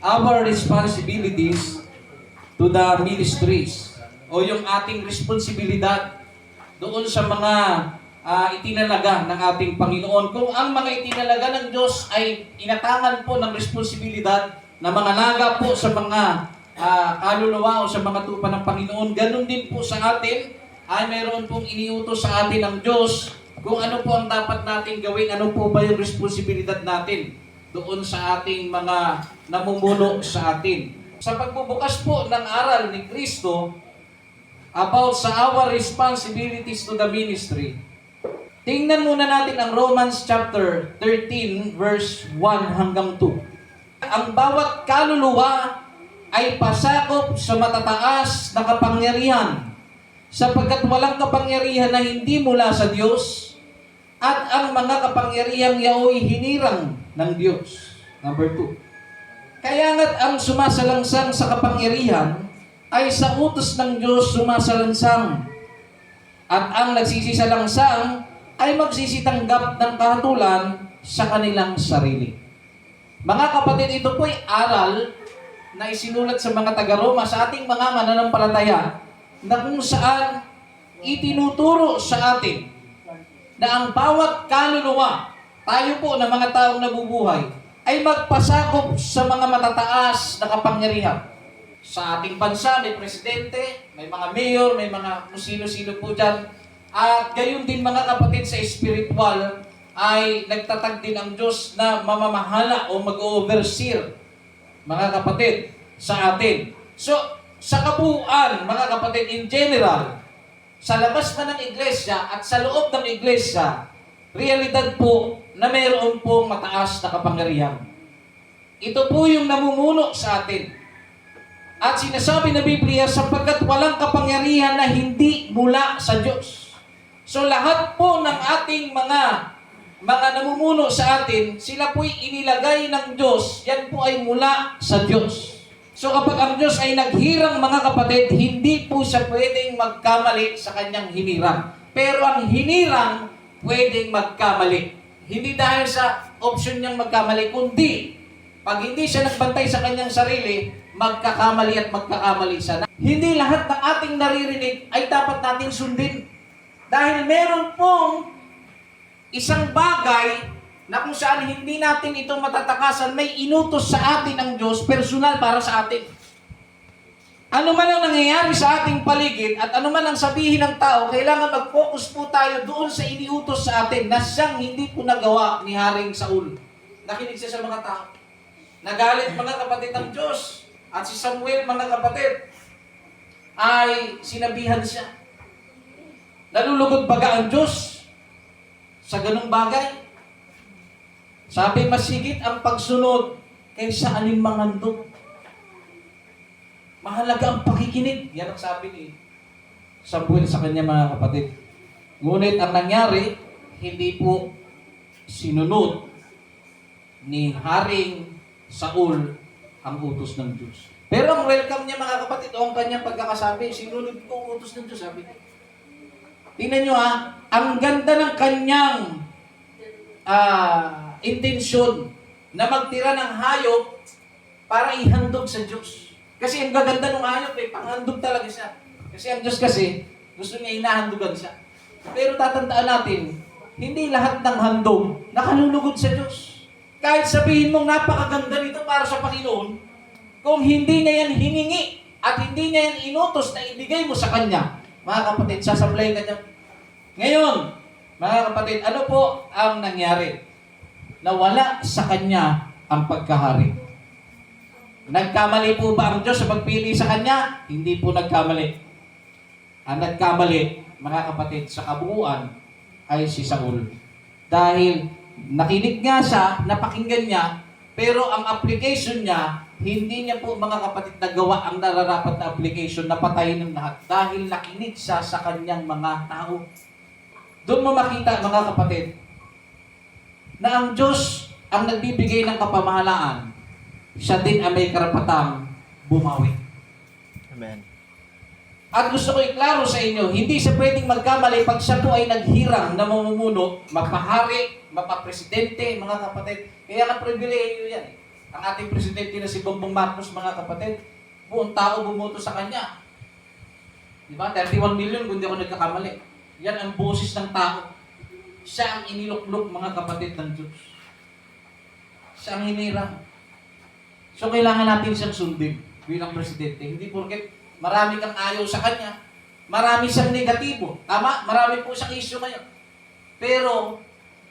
Our responsibilities to the ministries o yung ating responsibilidad doon sa mga itinalaga ng ating Panginoon. Kung ang mga itinalaga ng Diyos ay inatangan po ng responsibilidad na mga naga po sa mga kaluluwa o sa mga tupa ng Panginoon, ganun din po sa atin ay mayroon pong iniutos sa atin ng Diyos kung ano po ang dapat natin gawin, ano po ba yung responsibilidad natin doon sa ating mga namumuno sa atin. Sa pagbubukas po ng aral ni Kristo about sa our responsibilities to the ministry, tingnan muna natin ang Romans chapter 13 verse 1 hanggang 2. Ang bawat kaluluwa ay pasakop sa matataas na kapangyarihan, sapagkat walang kapangyarihan na hindi mula sa Diyos, at ang mga kapangyarihang yaoy hinirang ng Diyos. Number 2. Kaya nga't ang sumasalangsang sa kapangyarihan ay sa utos ng Diyos sumasalangsang, at ang nagsisisalangsang ay magsisitanggap ng kahatulan sa kanilang sarili. Mga kapatid, ito po ay aral na isinulat sa mga taga-Roma sa ating mga mananampalataya na kung saan itinuturo sa atin na ang bawat kaluluwa, tayo po na mga taong nabubuhay, ay magpasakop sa mga matataas na kapangyarihan. Sa ating bansa, may presidente, may mga mayor, may mga kung sino-sino po dyan. At gayon din mga kapatid sa spiritual, ay nagtatag din ang Diyos na mamamahala o mag-overseer, mga kapatid, sa atin. So, sa kabuuan, mga kapatid, in general, sa labas pa ng iglesia at sa loob ng iglesia, realidad po na mayroon pong mataas na kapangyarihan. Ito po yung namumuno sa atin. At sinasabi na Biblia, sapagkat walang kapangyarihan na hindi mula sa Diyos. So lahat po ng ating mga namumuno sa atin, sila po'y inilagay ng Diyos, yan po ay mula sa Diyos. So kapag ang Diyos ay naghirang, mga kapatid, hindi po siya pwedeng magkamali sa kanyang hinirang. Pero ang hinirang pwedeng magkamali. Hindi dahil sa option niyang magkamali, kundi pag hindi siya nagbantay sa kanyang sarili, magkakamali at magkakamali siya. Hindi lahat ng ating naririnig ay dapat nating sundin. Dahil meron pong isang bagay na kung saan hindi natin ito matatakasan, may inutos sa atin ng Diyos, personal para sa atin. Ano man ang nangyayari sa ating paligid at ano man ang sabihin ng tao, kailangan mag-focus po tayo doon sa iniutos sa atin na siyang hindi po nagawa ni Haring Saul. Nakinig siya sa mga tao. Nagalit mga kapatid ng Diyos. At si Samuel, mga kapatid, ay sinabihan siya. Nalulugod baga ang Diyos sa ganung bagay? Sabi, masigit ang pagsunod kaysa alinmangandog. Mahalaga ang pakikinig. Yan ang sabi ni Samuel sa kanya, mga kapatid. Ngunit ang nangyari, hindi po sinunod ni Haring Saul ang utos ng Diyos. Pero ang welcome niya, mga kapatid, o ang kanyang pagkakasabi, sinunod ko ang utos ng Diyos, sabi niya. Tingnan nyo ang ganda ng kanyang intensyon na magtira ng hayop para ihandog sa Diyos. Kasi ang gaganda ng hayop, panghandog talaga siya. Kasi ang Diyos kasi, gusto niya inahandugan siya. Pero tatandaan natin, hindi lahat ng handog nakalulugod sa Diyos. Kahit sabihin mong napakaganda nito para sa Panginoon, kung hindi niya yan hiningi at hindi niya yan inutos na ibigay mo sa Kanya, mga kapatid, sasablay ka niya. Ngayon, mga kapatid, ano po ang nangyari? Nawala sa Kanya ang pagkahari. Nagkamali po ba ang Diyos sa pagpili sa Kanya? Hindi po nagkamali. Ang nagkamali, mga kapatid, sa kabuuan ay si Saul. Dahil nakinig nga siya, napakinggan niya, pero ang application niya, hindi niya po, mga kapatid, nagawa ang nararapat na application na patayin ng lahat dahil nakinig siya sa kanyang mga tao. Doon mo makita, mga kapatid, na ang Diyos ang nagbibigay ng kapamahalaan, siya din ang may karapatang bumawi. Amen. At gusto ko iklaro sa inyo, hindi siya pwedeng magkamali pag siya po ay naghirang na mamumuno, magpahari, mapapresidente, mga kapatid. Kaya ka pribilehiyo yan. Ang ating presidente na si Bongbong Marcos, mga kapatid, buong tao bumoto sa kanya. Diba? 31 million kung di ako nagkakamali. Yan ang boses ng tao. Siya ang iniluklok, mga kapatid ng Diyos. Siya ang hinirang. So kailangan natin siyang sundin bilang presidente. Hindi porket marami kang ayaw sa kanya, marami siyang negatibo. Tama? Marami po siyang issue ngayon. Pero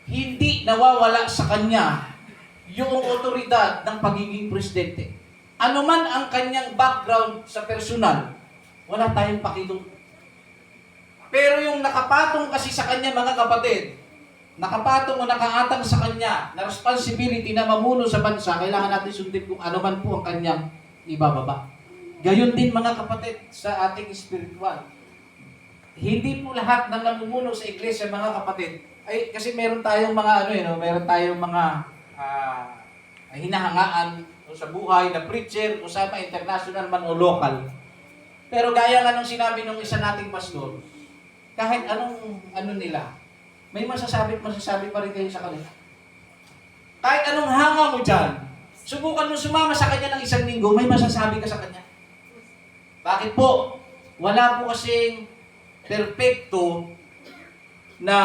hindi nawawala sa kanya yung otoridad ng pagiging presidente. Ano man ang kanyang background sa personal, wala tayong pakidong. Pero yung nakapatong kasi sa kanya, mga kapatid, nakapatong o nakaatang sa kanya na responsibility na mamuno sa bansa, kailangan natin sundin kung ano man po ang kanyang ibababa. Gayon din, mga kapatid, sa ating spiritual. Hindi po lahat ng namumuno sa iglesia, mga kapatid, ay kasi meron tayong mga meron tayong mga hinahangaan o sa buhay na preacher o sa international man o local. Pero gaya nga nung sinabi nung isa nating pastor, kahit anong nila, may masasabi pa rin kayo sa kanila. Kahit anong hanga mo dyan, subukan mo sumama sa kanya ng 1 linggo, may masasabi ka sa kanya. Bakit po? Wala po kasing perfecto na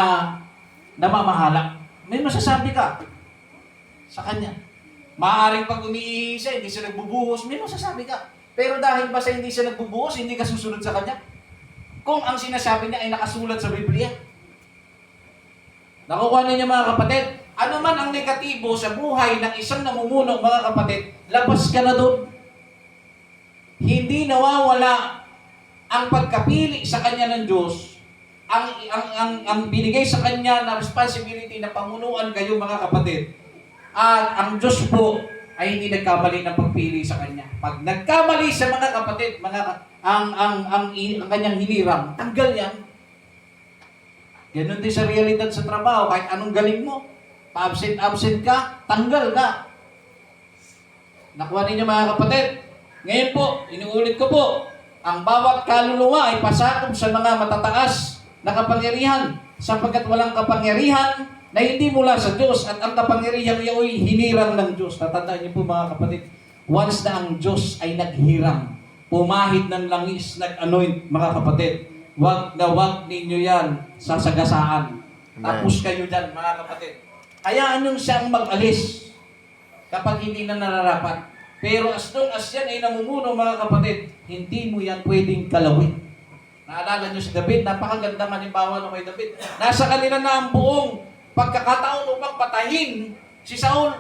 namamahala. May masasabi ka sa kanya. Maaaring pag umiisa, hindi siya nagbubuhos, may masasabi ka. Pero dahil ba sa hindi siya nagbubuhos, hindi ka susunod sa kanya? Kung ang sinasabi niya ay nakasulat sa Biblia. Nakukuha ninyo, mga kapatid, ano man ang negatibo sa buhay ng isang namumuno, mga kapatid, labas ka na doon. Hindi nawawala ang pagkapili sa kanya ng Diyos, ang binigay sa kanya na responsibility na pamunuan kayo, mga kapatid. At ang Diyos po ay hindi nagkamali ng pagpili sa kanya. Pag nagkamali sa mga kapatid, ang kanyang hinirang, tanggal yan. Ganun din sa realidad sa trabaho, kahit anong galing mo, pa-absent ka, tanggal ka. Nakuha ninyo, mga kapatid. Ngayon po, inuulit ko po, ang bawat kaluluwa ay pasakop sa mga matataas na kapangyarihan, sapagkat walang kapangyarihan na hindi mula sa Diyos, at ang kapangyarihan iyo'y hinirang ng Diyos. Tatandaan niyo po, mga kapatid, once na ang Diyos ay naghirang, pumahid ng langis, nag-anoint, mga kapatid, wag ninyo yan sasagasaan. Tapos kayo dyan, mga kapatid. Hayaan nyo siyang mag-alis kapag hindi na nararapat. Pero as long as yan ay namumuno, mga kapatid, hindi mo yan pwedeng kalawin. Naalala nyo si David, napakaganda halimbawa ng kay David. Nasa kanila na ang buong pagkakataon upang patayin si Saul.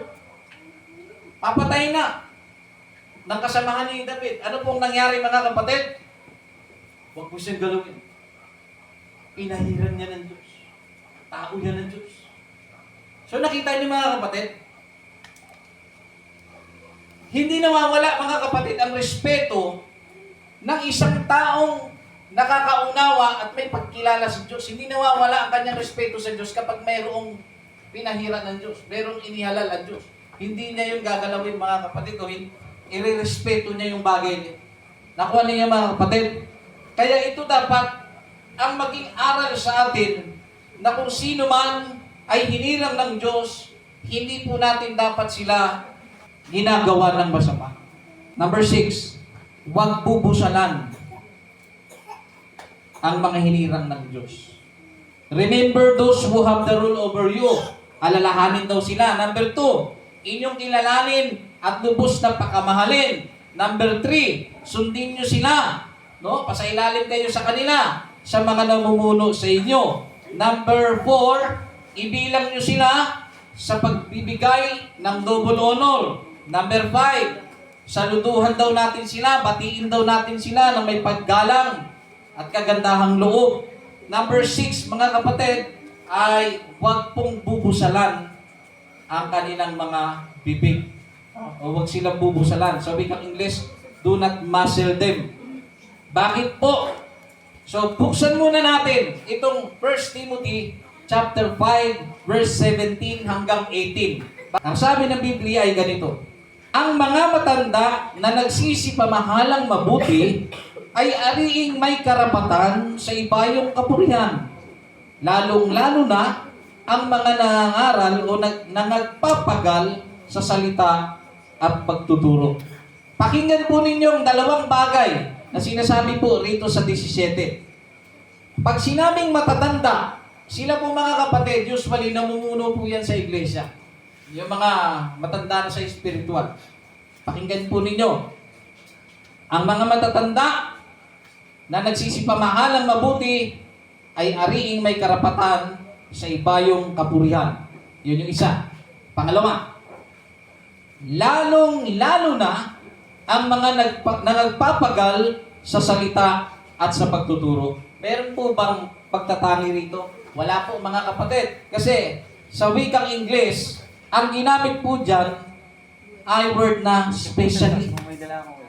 Papatayin na ng kasamahan ni David. Ano pong nangyari, mga kapatid? Huwag mo siyang galawin. Pinahiran niya ng Diyos. Tao niya ng Diyos. So nakita niyo, mga kapatid, hindi nawawala, mga kapatid, ang respeto ng isang taong nakakaunawa at may pagkilala sa Diyos. Hindi nawawala ang kanyang respeto sa Diyos kapag mayroong pinahiran ng Diyos, mayroong inihalal ang Diyos. Hindi niya yung gagalawin, mga kapatid, o i-respeto niya yung bagay niya. Nakuha niya, mga kapatid. Kaya ito dapat ang maging aral sa atin na kung sino man ay hinirang ng Diyos, hindi po natin dapat sila ginagawa ng masama. Number 6, huwag bubusalan ang mga hinirang ng Diyos. Remember those who have the rule over you. Alalahanin daw sila. Number 2, inyong kilalanin at lubos na pakamahalin. Number 3, sundin nyo sila. No? Pasailalim kayo sa kanila, sa mga namumuno sa inyo. Number 4, ibilang nyo sila sa pagbibigay ng double honor. Number 5, saluduhan daw natin sila, batiin daw natin sila na may paggalang at kagandahang loob. Number 6, mga kapatid, ay huwag pong bubusalan ang kanilang mga bibig. O huwag silang bubusalan. Sabi kang English, do not muzzle them. Bakit po? So, buksan muna natin itong 1 Timothy chapter 5, verse 17 hanggang 18. Ang sabi ng Biblia ay ganito: ang mga matanda na nagsisipamahalang mabuti ay ariing may karapatan sa ibayong kapurihan, lalong-lalo na ang mga nangangaral o nangagpapagal sa salita at pagtuturo. Pakinggan po ninyo ang dalawang bagay na sinasabi po rito sa 17. Pag sinabing matatanda, sila po mga kapatid, usually namumuno po yan sa iglesia. Yung mga matanda na sa spiritual. Pakinggan po ninyo. Ang mga matatanda na nagsisipamahalang mabuti ay ariing may karapatan sa ibayong kapurihan. Yun yung isa. Pangalawa, lalong-lalo na ang mga nagpapagal sa salita at sa pagtuturo. Meron po bang pagtatangi rito? Wala po mga kapatid. Kasi sa wikang Ingles, ang ginamit po dyan ay word na specially.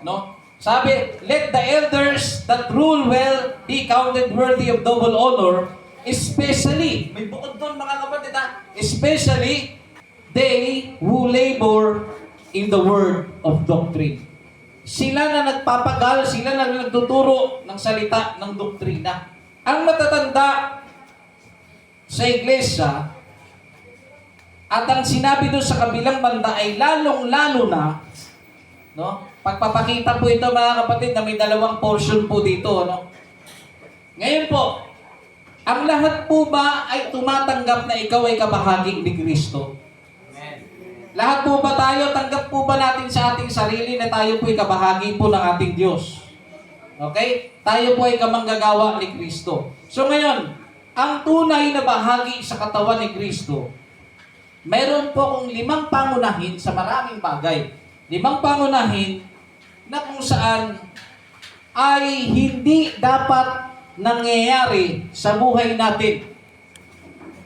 No? Sabi, let the elders that rule well be counted worthy of double honor, especially, may bukod doon mga kapatid ha, especially they who labor in the word of doctrine. Sila na nagpapagal, sila na nagtuturo ng salita ng doktrina. Ang matatanda sa iglesia at ang sinabi doon sa kabilang banda ay lalong-lalo na, no? Pagpapakita po ito mga kapatid na may dalawang portion po dito, no? Ngayon po, ang lahat po ba ay tumatanggap na ikaw ay kabahagi ni Kristo? Lahat po ba tayo, tanggap po ba natin sa ating sarili na tayo po ay kabahagi po ng ating Diyos? Okay? Tayo po ay kamanggagawa ni Kristo. So ngayon, ang tunay na bahagi sa katawan ni Kristo, mayroon po kung 5 pangunahin sa maraming bagay. 5 pangunahin na kung saan ay hindi dapat nangyayari sa buhay natin.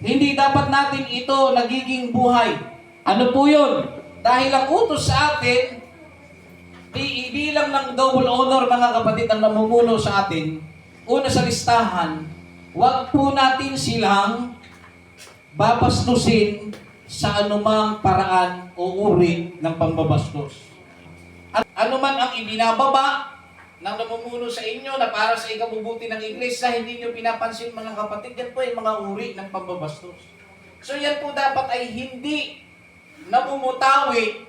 Hindi dapat natin ito nagiging buhay. Ano po yun? Dahil ang utos sa atin, ibilang ng double honor mga kapatid ang namumuno sa atin, una sa listahan, huwag po natin silang babastusin sa anumang paraan o uri ng pambabastos. At anuman ang ibinababa ng namumuno sa inyo na para sa ikabubuti ng iglesia, hindi nyo pinapansin mga kapatid, yan po ay mga uri ng pambabastos. So yan po dapat ay hindi namumutawi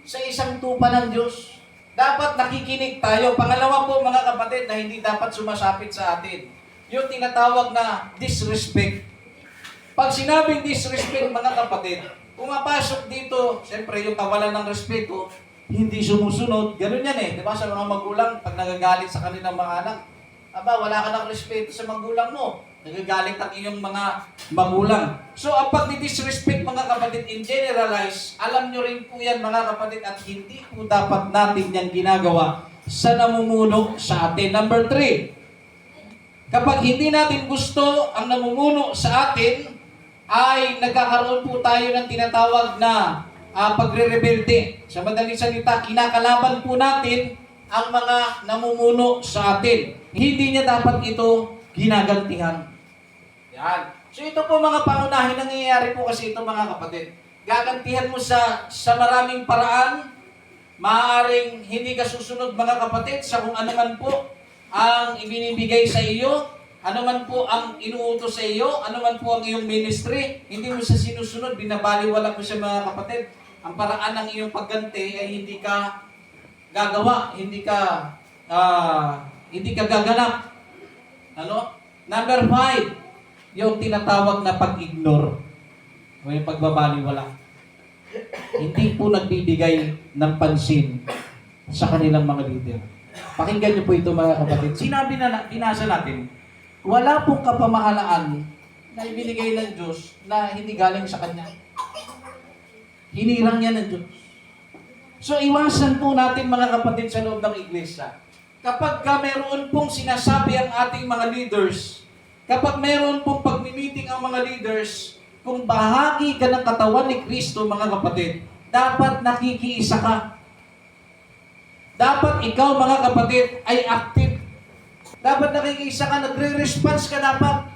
sa isang tupa ng Diyos. Dapat nakikinig tayo. Pangalawa po mga kapatid na hindi dapat sumasapit sa atin. Yung tinatawag na disrespect. Pag sinabing disrespect mga kapatid, pumapasok dito, siyempre yung kawalan ng respeto, hindi sumusunod. Ganun yan eh. Diba sa mga magulang, pag nagagalit sa kanilang mga anak, aba, wala ka ng respeto sa magulang mo. Nagagalit ang iyong mga magulang. So, ang pag-disrespect mga kapatid in generalize, alam nyo rin po yan mga kapatid at hindi po dapat natin yan ginagawa sa namumuno sa atin. Number 3, kapag hindi natin gusto ang namumuno sa atin, ay nagkakaroon po tayo ng tinatawag na pagre-rebelde. Sa madaling salita, kinakalaban po natin ang mga namumuno sa atin. Hindi niya dapat ito ginagantihan. Yan. So ito po mga pangunahin, nangyayari po kasi ito mga kapatid. Gagantihan mo sa maraming paraan, maaaring hindi ka susunod mga kapatid sa kung ano man po ang ibinibigay sa iyo, ano man po ang inuutos sa iyo, ano man po ang iyong ministry, hindi mo sa sinusunod, binabaliwala mo sa mga kapatid. Ang paraan ng iyong pagganti ay hindi ka gagawa, hindi ka gaganap. Ano? Number 5, yung tinatawag na pag-ignore o yung pagbabaliwala. Hindi po nagbibigay ng pansin sa kanilang mga leader. Pakinggan niyo po ito mga kapatid. Sinabi na, binasa natin, wala pong kapamahalaan na ibinigay ng Diyos na hindi galing sa Kanya. Hinirang niya ng Diyos. So iwasan po natin mga kapatid sa loob ng iglesia. Kapag mayroon pong sinasabi ang ating mga leaders, kapag mayroon pong pagmi-meeting ang mga leaders, kung bahagi ka ng katawan ni Kristo, mga kapatid, dapat nakikiisa ka. Dapat ikaw, mga kapatid, ay active. Dapat nakikiisa ka, nagre-response ka dapat.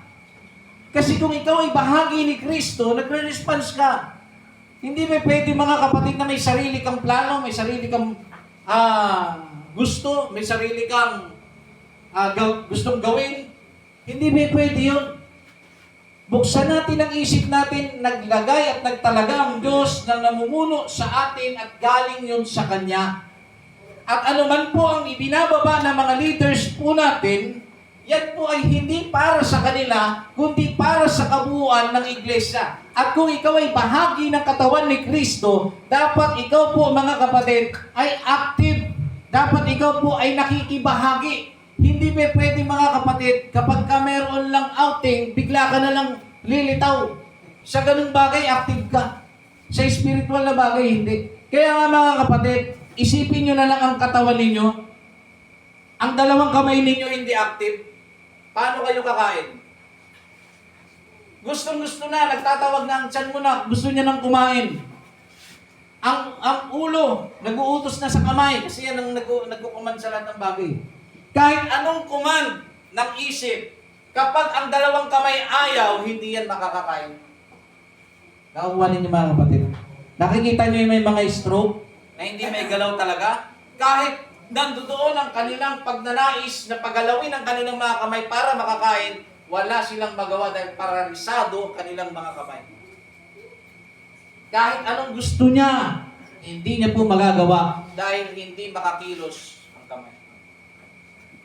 Kasi kung ikaw ay bahagi ni Kristo, nagre-response ka. Hindi may pwede mga kapatid na may sarili kang plano, may sarili kang gusto, may sarili kang gustong gawin. Hindi may pwede yun. Buksan natin ang isip natin, naglagay at nagtalaga ang Diyos na namumuno sa atin at galing yun sa Kanya. At anuman po ang ibinababa ng mga leaders po natin, yan po ay hindi para sa kanila, kundi para sa kabuuan ng iglesia. At kung ikaw ay bahagi ng katawan ni Kristo, dapat ikaw po mga kapatid ay active. Dapat ikaw po ay nakikibahagi. Hindi ba pwede mga kapatid, kapag ka meron lang outing, bigla ka na lang lilitaw. Sa ganung bagay, active ka. Sa spiritual na bagay, hindi. Kaya nga mga kapatid, isipin nyo na lang ang katawan ninyo. Ang dalawang kamay ninyo hindi active. Paano kayo kakain? Gustong-gusto na, nagtatawag na ang tiyan mo na, gusto niya nang kumain. Ang ulo, nag-uutos na sa kamay, kasi yan ang nagkukuman sa lahat ng bagay. Kahit anong command ng isip, kapag ang dalawang kamay ayaw, hindi yan makakakain. Nakuha ninyo mga kapatid. Nakikita nyo yung may mga stroke na hindi may galaw talaga? Kahit nandoon ang kanilang pagnanais na pagalawin ang kanilang mga kamay para makakain, wala silang magawa dahil paralisado ang kanilang mga kamay. Kahit anong gusto niya, hindi niya po magagawa dahil hindi makakilos ang kamay.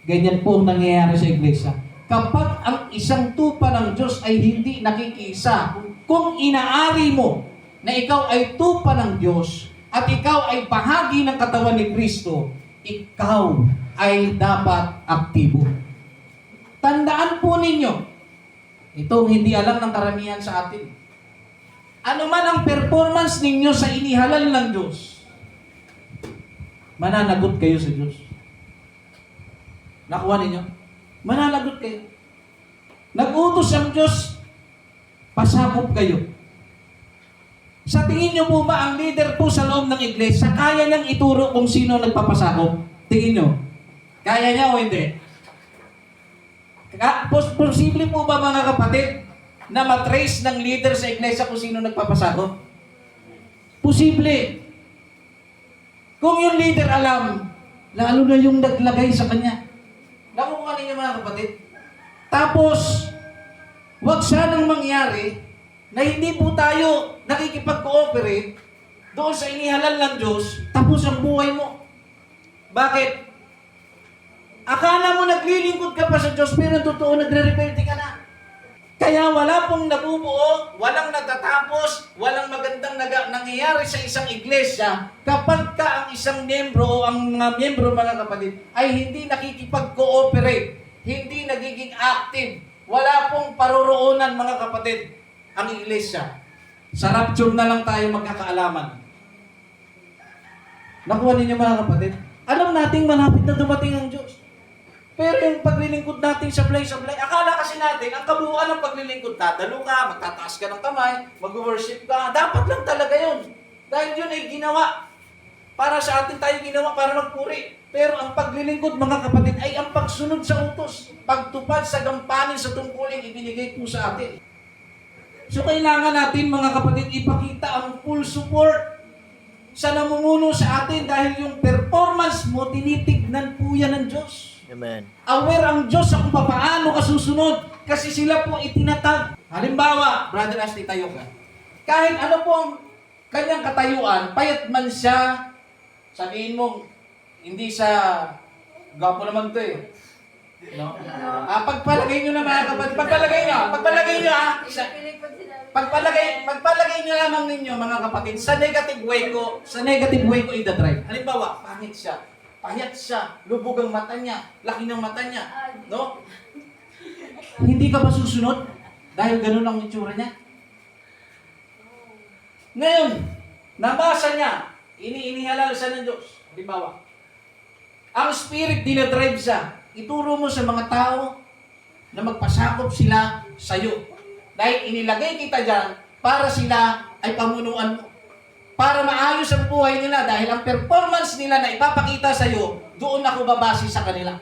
Ganyan po ang nangyayari sa iglesia. Kapag ang isang tupa ng Diyos ay hindi nakikisa, kung inaari mo na ikaw ay tupa ng Diyos at ikaw ay bahagi ng katawan ni Kristo, ikaw ay dapat aktibo. Tandaan po ninyo, itong hindi alam ng karamihan sa atin. Ano man ang performance ninyo sa inihalal ng Diyos, mananagot kayo sa Diyos. Nakuha ninyo? Mananagot kayo. Nag-utos ang Diyos, pasakop kayo. Sa tingin nyo po ba ang leader po sa loob ng iglesia, kaya niyang ituro kung sino nagpapasakop? Tingin nyo? Kaya niya o hindi? Posible po ba mga kapatid na matrace ng leader sa iglesia kung sino nagpapasakop? Posible. Kung yung leader alam, lalo na yung naglagay sa kanya. Nakuha ninyo mga kapatid. Tapos, wag sanang mangyari na hindi po tayo nakikipag-cooperate doon sa inihalal ng Diyos, tapos ang buhay mo. Bakit? Akala mo naglilingkod ka pa sa Diyos, pero totoo nagre-rebelde ka na. Kaya wala pong nabubuo, walang natatapos, walang magandang nangyayari sa isang iglesia kapag ka ang isang miyembro o ang mga miyembro mga kapatid ay hindi nakikipag-cooperate, hindi nagiging active, wala pong paroroonan mga kapatid ang iglesia. Sa rapture na lang tayo magkakaalaman. Nakuha ninyo mga kapatid? Alam nating malapit na dumating ang Diyos. Pero yung paglilingkod natin sablay-sablay, akala kasi natin, ang kabuuan ng paglilingkod, dadalo ka, magtataas ka ng kamay, mag-worship ka, dapat lang talaga yun. Dahil yun ay ginawa. Para sa atin tayo ginawa para magpuri. Pero ang paglilingkod mga kapatid ay ang pagsunod sa utos, pagtupad sa gampanin sa tungkulin ibinigay po sa atin. So kailangan natin mga kapatid ipakita ang full support sa namumuno sa atin dahil yung performance mo, tinitignan po yan ng Diyos. Amen. Aware ang Diyos sa kung paano ka susunod kasi sila po itinatag. Halimbawa, Brother Ashley, tayo ka. Kahit ano po ang kanyang katayuan, payat man siya, sabihin mo, hindi sa gwapo naman to eh. No? Pagpalagay nyo na mga kapatid, pagpalagay nyo pagpalagay nyo lamang ninyo mga kapatid, sa negative way ko i-drive. Halimbawa, pangit siya, payat siya, lubog ang mata niya, laki ng mata niya, no? Hindi ka ba susunod? Dahil ganun ang itsura niya? Ngayon, nabasa niya, inihalal siya ng Diyos. Halimbawa, ang spirit dinadrive siya. Ituro mo sa mga tao na magpasakop sila sa iyo. Dahil inilagay kita dyan para sila ay pamunuan mo. Para maayos ang buhay nila dahil ang performance nila na ipapakita sa iyo, doon ako babase sa kanila.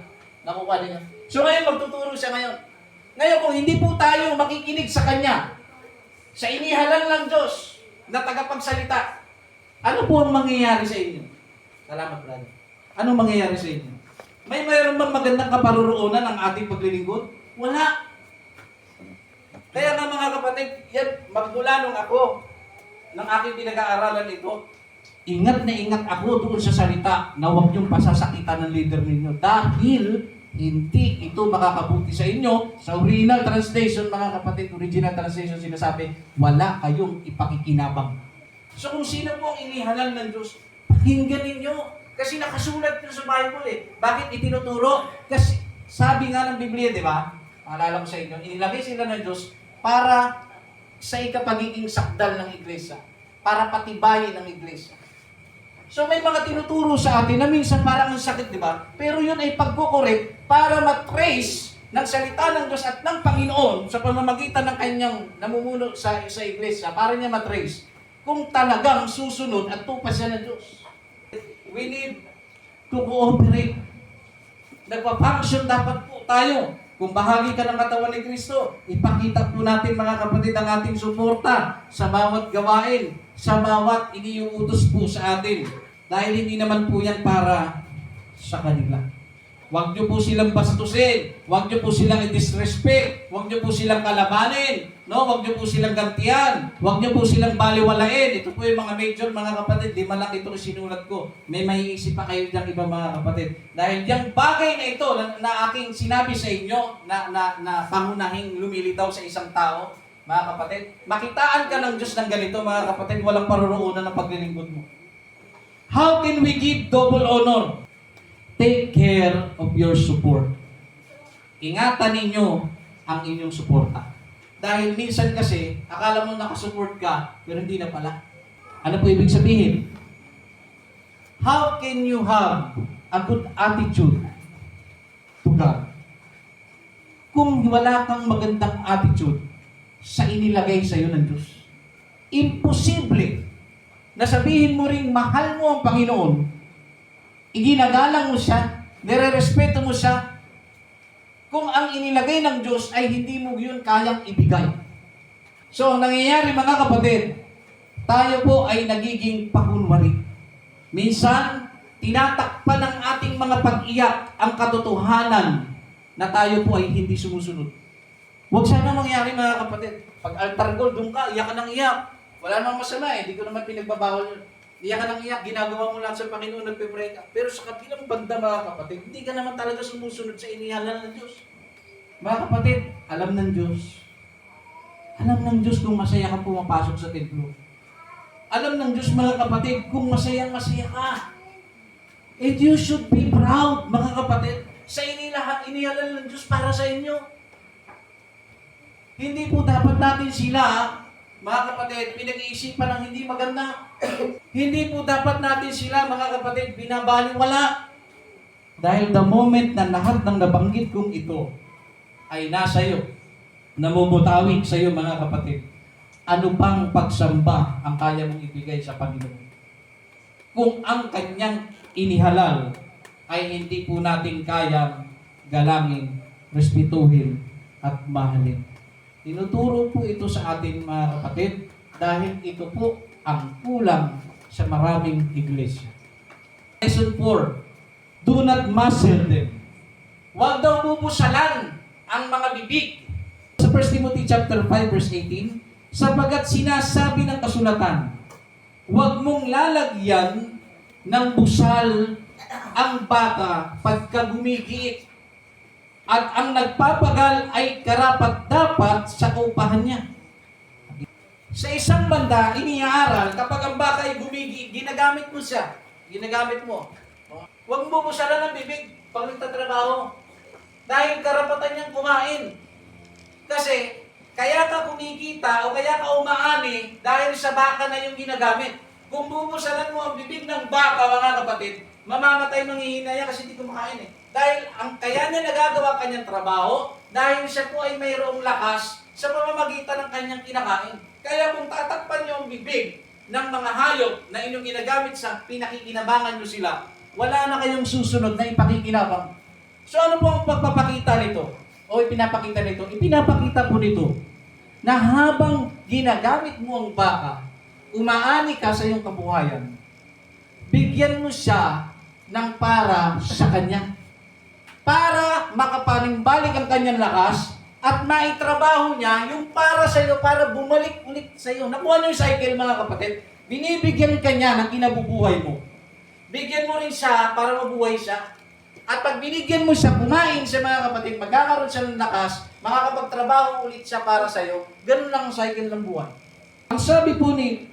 Nakuha niya. So ngayon, magtuturo siya ngayon. Ngayon, kung hindi po tayo makikinig sa Kanya, sa inihalal ng Diyos na tagapagsalita, ano po ang mangyayari sa inyo? Salamat, brother. Ano mangyayari sa inyo? Mayroon bang magandang kaparoroonan ang ating paglilingkod? Wala. Kaya nga mga kapatid, yan, magmula nung ako, ng aking pinag-aaralan ito, ingat na ingat ako doon sa salita na huwag niyong pasasakitan ng leader ninyo. Dahil hindi ito makakabuti sa inyo. Sa original translation, mga kapatid, original translation sinasabi, wala kayong ipakikinabang. So kung sino po ang inihalal ng Diyos, pakinggan ninyo. Kasi nakasulat yun sa Bible eh. Bakit itinuturo? Kasi sabi nga ng Biblia, di ba? Maalala ko sa inyo, inilagay sila ng Diyos para sa ikapagiging sakdal ng iglesia. Para patibayin ng iglesia. So may mga tinuturo sa atin na minsan parang ang sakit, di ba? Pero yun ay pagkukorek para matrace ng salita ng Diyos at ng Panginoon sa pamamagitan ng kanyang namumuno sa iglesia para niya matrace kung talagang susunod at tupas siya ng Diyos. We need to cooperate. Nagpa-function dapat po tayo. Kung bahagi ka ng katawan ni Kristo, ipakita po natin mga kapatid ang ating suporta sa bawat gawain, sa bawat iniuutos po sa atin. Dahil hindi naman po yan para sa kanila. Huwag niyo po silang bastusin. Huwag niyo po silang i-disrespect. Huwag niyo po silang kalabanin. No? Huwag niyo po silang gantian. Huwag niyo po silang baliwalain. Ito po yung mga major, mga kapatid. Di man lang ito sinulat ko. May maiisip pa kayo diyang iba, mga kapatid. Dahil yung bagay na ito na aking sinabi sa inyo na pangunahing lumilitaw sa isang tao, mga kapatid, makitaan ka ng Diyos ng ganito, mga kapatid, walang paruroonan ng paglilingkod mo. How can we give double honor? Take care of your support. Ingatan ninyo ang inyong suporta. Dahil minsan kasi, akala mo nakasupport ka, pero hindi na pala. Ano po ibig sabihin? How can you have a good attitude to God kung wala kang magandang attitude sa inilagay sa iyo ng Diyos? Imposible na sabihin mo ring mahal mo ang Panginoon, iginagalang mo siya, nire-respeto mo siya, kung ang inilagay ng Diyos ay hindi mo yun kayang ibigay. So, ang nangyayari mga kapatid, tayo po ay nagiging pakunwari. Minsan, tinatakpan ng ating mga pag-iyak ang katotohanan na tayo po ay hindi sumusunod. Huwag sana mangyari mga kapatid. Pag altar call, doon ka, iyak ka ng iyak. Wala namang masama eh, hindi ko naman pinagbabawal yun. Iyak ka ng iyak, ginagawa mo lahat sa Panginoon, nagpe-pray ka. Pero sa kabilang banda mga kapatid, hindi ka naman talaga sumusunod sa inihalal ng Diyos. Mga kapatid, alam ng Diyos. Alam ng Diyos kung masaya ka pumapasok sa templo. Alam ng Diyos mga kapatid kung masaya ka. And you should be proud mga kapatid sa inihalal ng Diyos para sa inyo. Hindi po dapat natin sila, mga kapatid, pinag-iisipan ng hindi maganda. Hindi po dapat natin sila, mga kapatid, binabaliwala. Dahil the moment na lahat ng nabanggit kong ito ay nasa iyo, namumutawid sa iyo, mga kapatid, ano pang pagsamba ang kaya mong ibigay sa Panginoon? Kung ang kanyang inihalal ay hindi po natin kayang galangin, respetuhin, at mahalin. Tinuturo po ito sa atin mga kapatid dahil ito po ang kulang sa maraming iglesia. Lesson 4, do not muzzle them. Huwag daw bubusalan ang mga bibig. Sa 1 Timothy chapter 5 verse 18, sapagat sinasabi ng kasulatan, huwag mong lalagyan ng busal ang baka pagka gumigiit, at ang nagpapagal ay karapat-dapat sa kaupahan niya. Sa isang banda, iniaaral, kapag ang baka ay gumigi, ginagamit mo siya. Ginagamit mo. Huwag mo busalan ng bibig pag nagtatrabaho. Dahil karapatan niyang kumain. Kasi, kaya ka kumikita o kaya ka umaani dahil sa baka na yung ginagamit. Kung bubusalan mo ang bibig ng baka, mga kapatid, mamamatay manghihinaya kasi hindi kumakain eh. Dahil ang kaya niya nagagawa kanyang trabaho, dahil siya po ay mayroong lakas sa pamamagitan ng kanyang kinakain. Kaya kung tatakpan niyo ang bibig ng mga hayop na inyong ginagamit sa pinakikinabangan niyo sila, wala na kayong susunod na ipakikinabang. So ano po ang pagpapakita nito? O ipinapakita nito? Ipinapakita po nito na habang ginagamit mo ang baka, umaani ka sa iyong kabuhayan, bigyan mo siya ng para sa kanya. Para makapanimbalik ang kanyang lakas at maitrabaho niya yung para sa iyo, para bumalik ulit sa iyo. Nakuha niyo yung cycle, mga kapatid. Binibigyan ka niya ng kinabubuhay mo. Bigyan mo rin siya para mabuhay siya. At pag binigyan mo siya kumain sa mga kapatid, magkakaroon siya ng lakas, makakapagtrabaho ulit siya para sa iyo. Ganun lang ang cycle ng buhay. Ang sabi po ni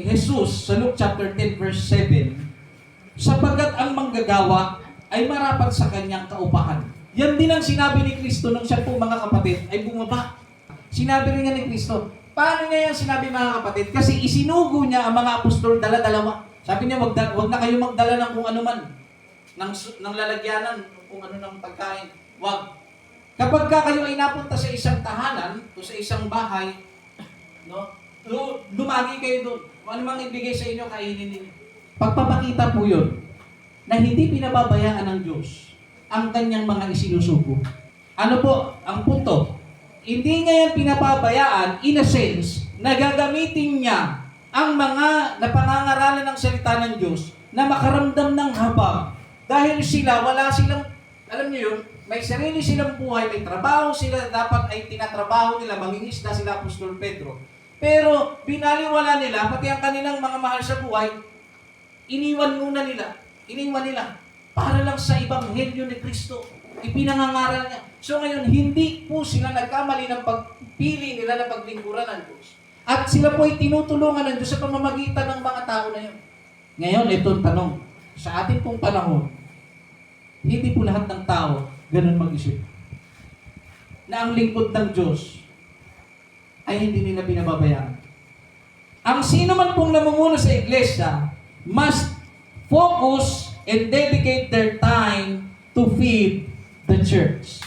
Jesus sa Luke chapter 10 verse 7, sapagkat ang manggagawa ay marapat sa kanyang kaupahan. Yan din ang sinabi ni Kristo nung siya po, mga kapatid, ay bumaba. Sinabi rin nga ni Kristo. Paano niya yan sinabi, mga kapatid? Kasi isinugo niya ang mga apostol dala-dalawa. Sabi niya, wag na kayo magdala ng kung ano man, ng lalagyanan, kung ano ng pagkain. Wag. Kapag kayo ay napunta sa isang tahanan o sa isang bahay, no, lumagi kayo doon. Kung ano mang ibigay sa inyo, kainin ninyo. Pagpapakita po yun na hindi pinababayaan ng Diyos ang kanyang mga isinusugo. Ano po ang punto? Hindi niya yan pinapabayaan, in a sense, na gagamitin niya ang mga napangangaralan ng salita ng Diyos na makaramdam ng habag. Dahil wala silang, alam niyo yun, may sarili silang buhay, may trabaho sila, dapat ay tinatrabaho nila, mangingisda sila, Apostol Pedro. Pero binaliwala nila, pati ang kanilang mga mahal sa buhay, iniwan nila, para lang sa Ebanghelyo ni Kristo. Ipinangangaral niya. So ngayon, hindi po sila nagkamali ng pagpili nila na paglingkuran ng Diyos. At sila po ay tinutulungan ng Diyos sa pamamagitan ng mga tao na yun. Ngayon, ito ang tanong. Sa ating pong panahon, hindi po lahat ng tao ganun mag-isip. Na ang lingkod ng Diyos ay hindi nila pinababayaan. Ang sino man pong namumuno sa iglesia must focus and dedicate their time to feed the church.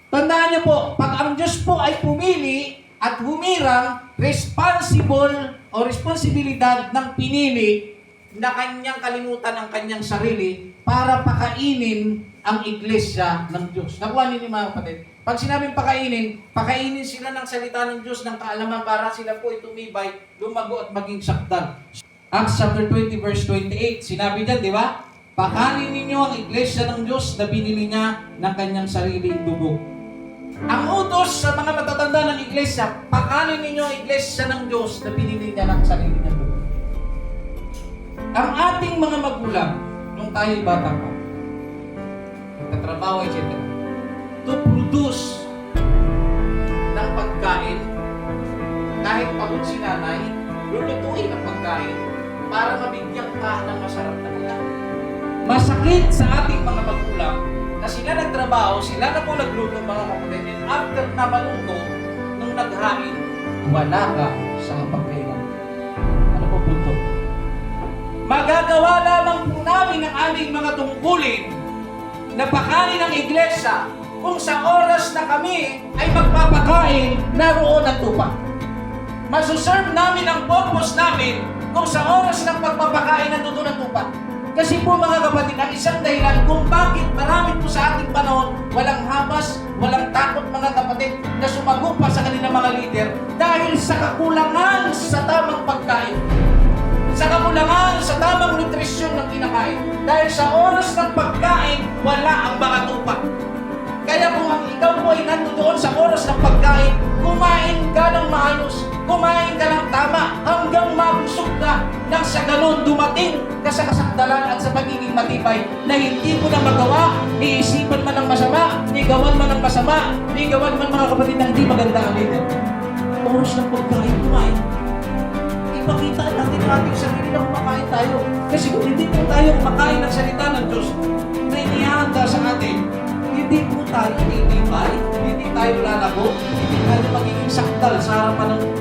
Tandaan niyo po, pag ang Diyos po ay pumili at humirang, responsibilidad ng pinili na kanyang kalimutan ang kanyang sarili para pakainin ang iglesia ng Diyos. Nakuha niyo mga kapatid? Pag sinabing pakainin sila ng salita ng Diyos ng kaalaman para sila po ay tumibay, lumago at maging sakdal. Acts chapter 20 verse 28, sinabi dyan, di ba? Pakanin ninyo ang iglesia ng Diyos na binili niya ng kanyang sariling dugo. Ang utos sa mga matatanda ng iglesia, pakanin ninyo ang iglesia ng Diyos na binili niya ng sarili niya dugo. Ang ating mga magulang, nung tayo'y bata pa, nagtatrabaho, etc., to produce ng pagkain, kahit pagod si nanay, lulutuin ang pagkain para mabigyan ka ng masarap na pagkain. Masakit sa ating mga magulang na sila nagtrabaho, sila na po nagluto, mga kapatid, and after na maluto, nung naghain, wala ka sa pagkainan. Ano po punto? Magagawa lamang po namin ang aming mga tungkulin na pakanin ng iglesia kung sa oras na kami ay magpapakain, naroon ang tupa. Masuserve namin ang purpose namin kung sa oras ng pagpapakain nandoon ang tupa. Kasi po mga kapatid, ang isang dahilan kung bakit marami po sa ating panahon walang habas, walang takot mga kapatid na sumagot pa sa kanilang mga leader dahil sa kakulangan sa tamang pagkain. Sa kakulangan sa tamang nutrisyon ng kinakain. Dahil sa oras ng pagkain, wala ang mga tupa. Kaya kung ang ikaw po ay nandoon sa oras ng pagkain, kumain ka ng maayos, kumain ka ng tama, hanggang mabusog ka, nang sa ganun dumating ka sa kasakdalan at sa pagiging matibay na hindi mo na magawa, iisipan man ng masama, igawan man ng masama, igawan man mga kapatid na hindi maganda ang leader. Oras ng pagkain, kumain. Ipakita natin ang ating sarili na kumakain tayo. Kasi kung hindi po tayo kumakain ng salita ng Diyos na inihanda sa atin, hindi po tayo titibay, hindi tayo lalago, hindi tayo magiging sakdal sa harapan ng Diyos.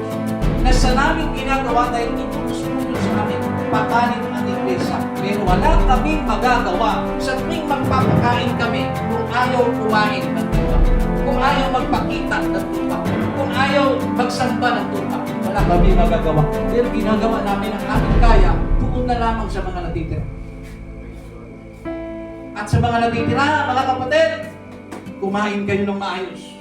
Na sa namin ginagawa dahil inuusunod sa amin, pakanin ang iglesia. Pero wala kaming magagawa sa tuwing magpapakain kami kung ayaw kumain ng tupa. Kung ayaw magpakita ng tupa. Kung ayaw magsamba ng tupa. Wala kami magagawa. Pero ginagawa namin ang aming kaya, tuon na lamang sa mga natitira. At sa mga natitira, mga kapatid, kumain kayo ng maayos.